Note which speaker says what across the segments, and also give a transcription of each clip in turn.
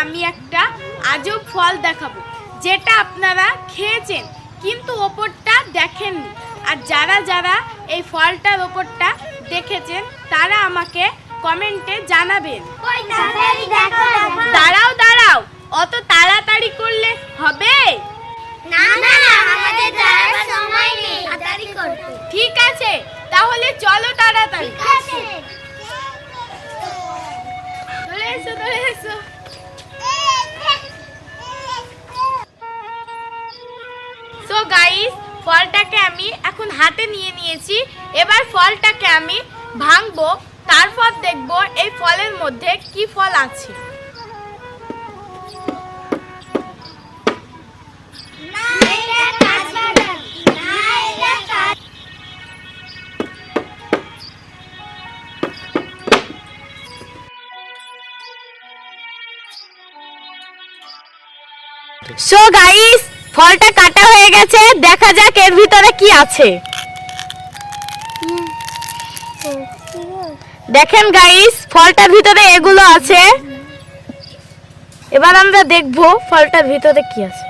Speaker 1: আমি একটা আজব ফল দেখাবো, যেটা আপনারা খেয়েছেন কিন্তু ওপরটা দেখেননি। আর যারা যারা এই ফলটার ওপরটা দেখেছেন তারা আমাকে কমেন্টে জানাবেন। দাঁড়াও দাঁড়াও, অত তাড়াতাড়ি করলে হবে
Speaker 2: না, আমাদের সময় নেই, তাড়াতাড়ি করতে।
Speaker 1: ঠিক আছে, তাহলে চলো তাড়াতাড়ি। চলে এসো। সো গাইস, ফলটাকে আমি এখন হাতে নিয়ে নিয়েছি। এবার ফলটাকে আমি ভাঙবো, তারপর দেখবো এই ফলের মধ্যে কি ফল আছে। সো গাইস, ফলটা কাটা হয়ে গেছে, দেখা যাক এর ভিতরে কি আছে। দেখেন গাইস, ফলটার ভিতরে এগুলো আছে। এবার আমরা দেখবো ফলটার ভিতরে কি আছে।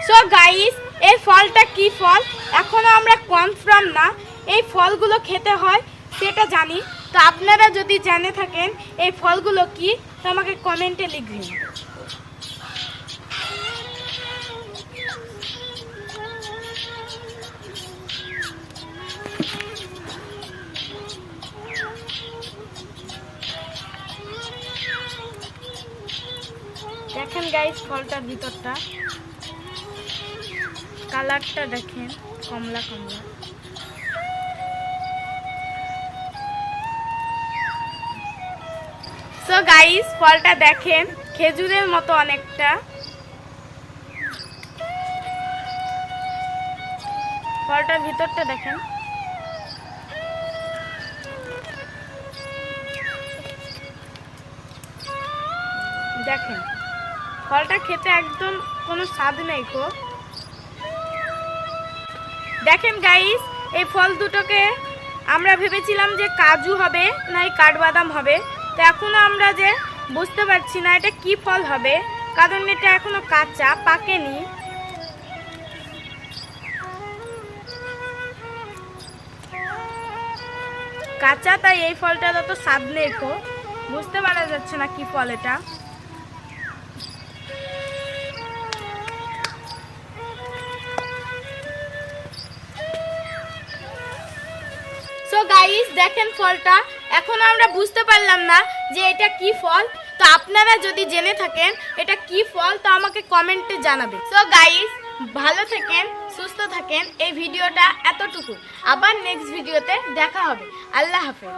Speaker 1: সো গাইস, এই ফলটা কি ফল এখনো আমরা কনফার্ম না। এই ফলগুলো খেতে হয় সেটা জানি, তো আপনারা যদি জেনে থাকেন এই ফলগুলো কি তো আমাকে কমেন্টে লিখবেন। দেখেন গাইস, ফলটার ভিতরটা কালারটা দেখেন, কমলা কমলা। সো গাইস, ফলটা দেখেন খেজুরের মতো অনেকটা। ফলটার ভিতরটা দেখেন। দেখেন ফলটা খেতে একদম কোনো স্বাদ নেই গো। দেখেন গাইস, এই ফল দুটোকে আমরা ভেবেছিলাম যে কাজু হবে না কাঠবাদাম হবে, তো এখনো আমরা যে বুঝতে পারছি না এটা কি ফল হবে, কারণ এটা এখনো কাঁচা, পাকেনি। কাঁচা, তাই এই ফলটা অত স্বাদ নেই গো, বুঝতে পারা যাচ্ছে না কি ফল এটা। সো গাইস, দেখেন ফলটা এখন আমরা বুঝতে পারলাম না যে এটা কি ফল। তো আপনারা যদি জেনে থাকেন এটা কি ফল তো আমাকে কমেন্টে জানাবেন। সো গাইস, ভালো থাকেন, সুস্থ থাকেন। এই ভিডিওটা এতটুকু, আবার নেক্সট ভিডিওতে দেখা হবে। আল্লাহ হাফেজ।